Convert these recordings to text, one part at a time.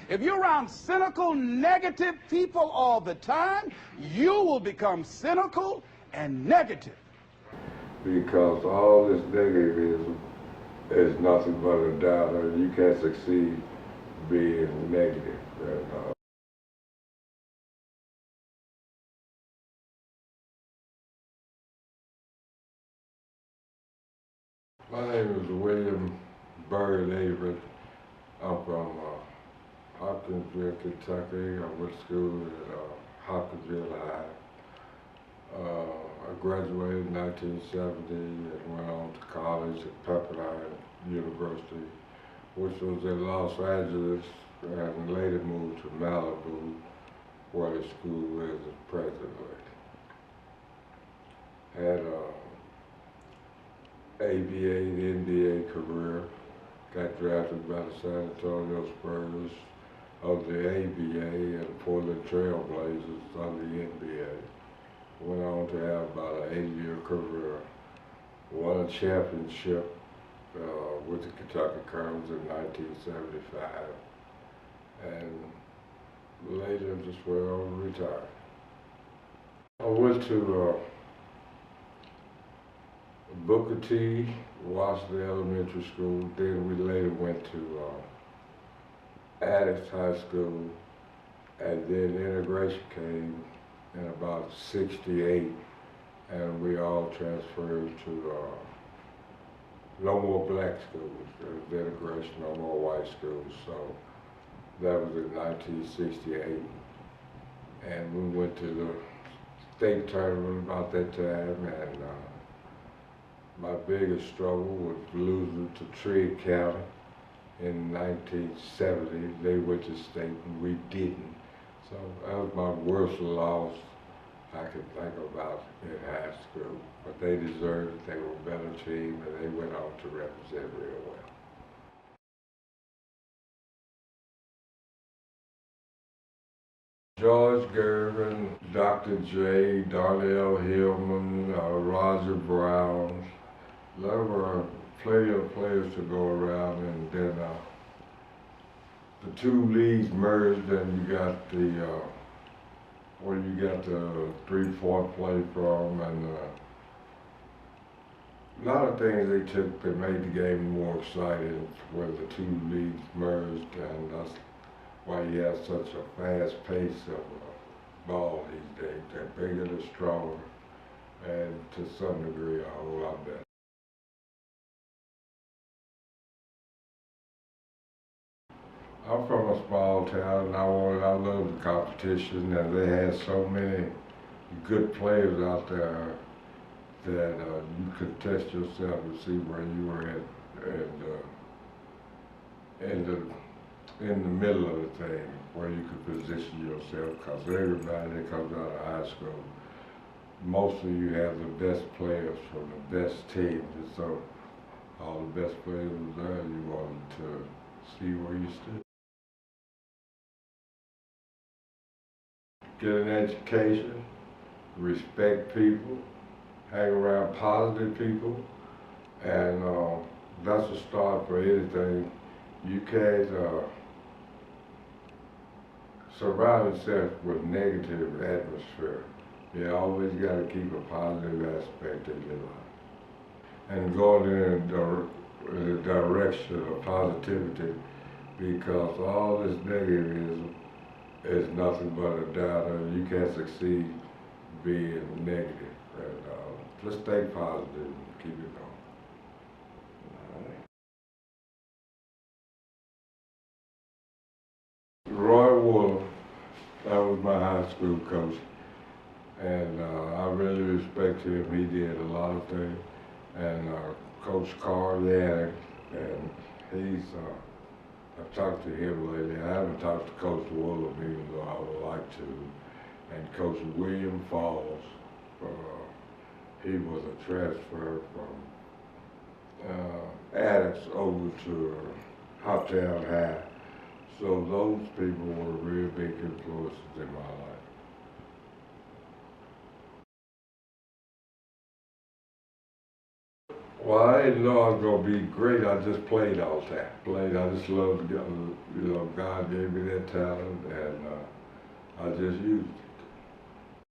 If you're around cynical, negative people all the time, you will become cynical and negative. Because all this negativism is nothing but a downer. You can't succeed being negative. My name is William Bird Averitt. I'm from Hopkinsville, Kentucky. I went to school at Hopkinsville High. I graduated in 1970 and went on to college at Pepperdine University, which was in Los Angeles, and later moved to Malibu, where the school is presently. Had ABA and NBA career. Got drafted by the San Antonio Spurs of the ABA and Portland Trail Blazers of the NBA. Went on to have about an 8-year career. Won a championship with the Kentucky Colonels in 1975. And later just went on to retire. I went to Booker T, Washington Elementary School. Then we later went to Addis High School, and then integration came in about '68, and we all transferred to no more black schools. There was integration, no more white schools. So that was in 1968, and we went to the state tournament about that time, and my biggest struggle was losing to Trigg County in 1970. They went to state and we didn't. So that was my worst loss I could think about in high school. But they deserved it. They were a better team, and they went on to represent real well. George Gervin, Dr. J, Darnell Hillman, Roger Brown. There were plenty of players to go around, and then the two leagues merged, and you got the where you got the 3-4 play from, and a lot of things they took that made the game more exciting where the two leagues merged, and that's why you have such a fast pace of ball these days. They're bigger, they're stronger, and to some degree a whole lot better. I'm from a small town, and I love the competition, and they had so many good players out there that you could test yourself and see where you were in the middle of the thing, where you could position yourself, because everybody that comes out of high school, mostly you have the best players from the best teams, and so all the best players were there, you wanted to see where you stood. Get an education, respect people, hang around positive people, and that's a start for anything. You can't surround yourself with negative atmosphere. You always got to keep a positive aspect in your life. And going in the direction of positivity, because all this negativism is nothing but a downer. You can't succeed being negative. And just stay positive and keep it going. Roy Wolf, that was my high school coach, and I really respect him. He did a lot of things. And Coach Carl Yannick, and he's, I've talked to him lately. I haven't talked to Coach Wolf, even though I would like to. And Coach William Falls, he was a transfer from Addis over to Hoptown High. So those people were real big influences in my life. Well, I didn't know I was gonna be great. I just played all the time. I just loved, God gave me that talent, and I just used it.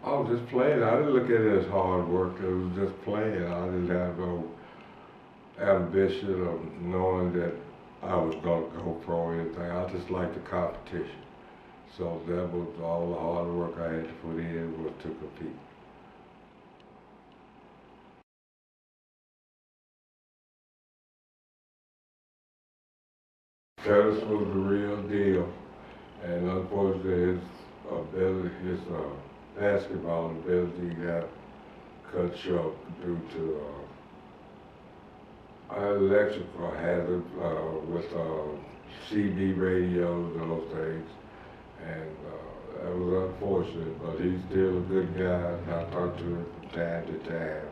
I was just playing. I didn't look at it as hard work. It was just playing. I didn't have no ambition of knowing that I was gonna go pro or anything. I just liked the competition. So that was all the hard work I had to put in was to compete. Curtis was the real deal, and unfortunately his basketball ability got cut short due to electrical hazard with CD radios and those things, and that was unfortunate, but he's still a good guy. I talk to him from time to time,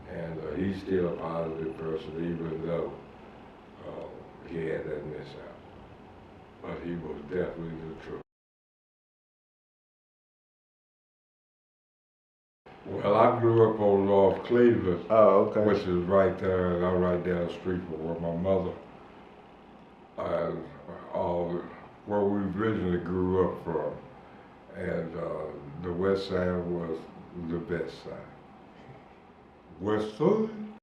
and he's still a positive person, even though he had that miss out. But he was definitely the truth. Well, I grew up on North Cleveland, which is right there, and I'm right down the street from where my mother and all where we originally grew up from. And the west side was the best side. West side?